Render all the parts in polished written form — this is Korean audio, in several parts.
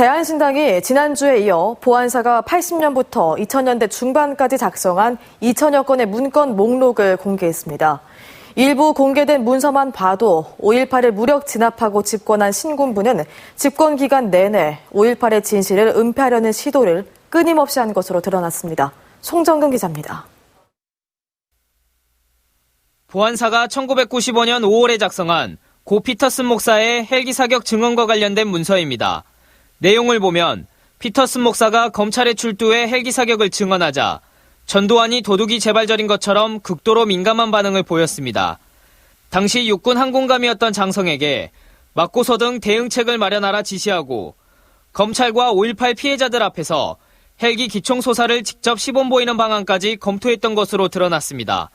대한신당이 지난주에 이어 보안사가 80년부터 2000년대 중반까지 작성한 2000여 건의 문건 목록을 공개했습니다. 일부 공개된 문서만 봐도 5.18을 무력 진압하고 집권한 신군부는 집권 기간 내내 5.18의 진실을 은폐하려는 시도를 끊임없이 한 것으로 드러났습니다. 송정근 기자입니다. 보안사가 1995년 5월에 작성한 고 피터슨 목사의 헬기 사격 증언과 관련된 문서입니다. 내용을 보면 피터슨 목사가 검찰에 출두해 헬기 사격을 증언하자 전두환이 도둑이 재발절인 것처럼 극도로 민감한 반응을 보였습니다. 당시 육군 항공감이었던 장성에게 맞고서 등 대응책을 마련하라 지시하고 검찰과 5.18 피해자들 앞에서 헬기 기총 소사를 직접 시범 보이는 방안까지 검토했던 것으로 드러났습니다.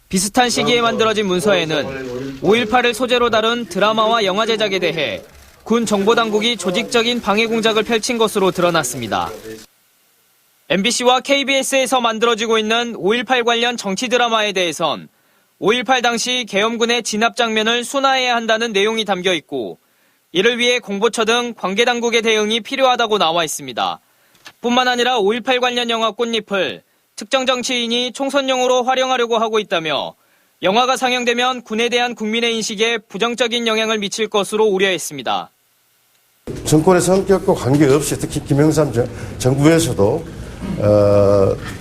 비슷한 시기에 만들어진 문서에는 5.18을 소재로 다룬 드라마와 영화 제작에 대해 군 정보당국이 조직적인 방해 공작을 펼친 것으로 드러났습니다. MBC와 KBS에서 만들어지고 있는 5.18 관련 정치 드라마에 대해선 5.18 당시 계엄군의 진압 장면을 순화해야 한다는 내용이 담겨 있고 이를 위해 공보처 등 관계당국의 대응이 필요하다고 나와 있습니다. 뿐만 아니라 5.18 관련 영화 꽃잎을 특정 정치인이 총선용으로 활용하려고 하고 있다며 영화가 상영되면 군에 대한 국민의 인식에 부정적인 영향을 미칠 것으로 우려했습니다. 정권의 성격과 관계없이 특히 김영삼 정부에서도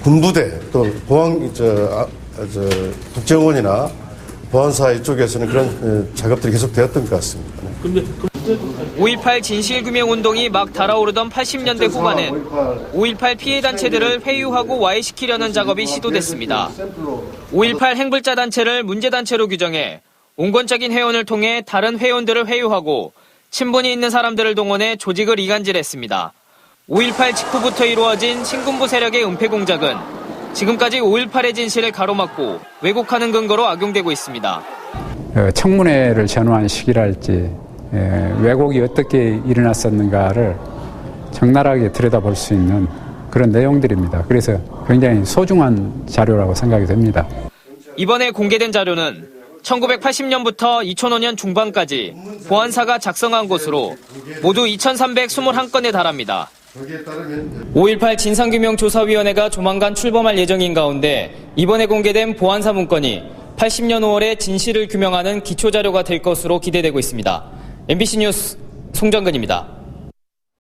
군부대 또 국정원이나 보안사 이쪽에서는 그런 작업들이 계속되었던 것 같습니다. 5.18 진실규명운동이 막 달아오르던 80년대 후반엔 5.18 피해단체들을 회유하고 와해시키려는 작업이 시도됐습니다. 5.18 행불자 단체를 문제단체로 규정해 온건적인 회원을 통해 다른 회원들을 회유하고 친분이 있는 사람들을 동원해 조직을 이간질했습니다. 5.18 직후부터 이루어진 신군부 세력의 은폐 공작은 지금까지 5.18의 진실을 가로막고 왜곡하는 근거로 악용되고 있습니다. 청문회를 전후한 시기랄지 왜곡이 어떻게 일어났었는가를 적나라하게 들여다볼 수 있는 그런 내용들입니다. 그래서 굉장히 소중한 자료라고 생각이 됩니다. 이번에 공개된 자료는 1980년부터 2005년 중반까지 보안사가 작성한 것으로 모두 2,321건에 달합니다. 5.18 진상규명조사위원회가 조만간 출범할 예정인 가운데 이번에 공개된 보안사 문건이 80년 5월에 진실을 규명하는 기초자료가 될 것으로 기대되고 있습니다. MBC 뉴스 송정근입니다.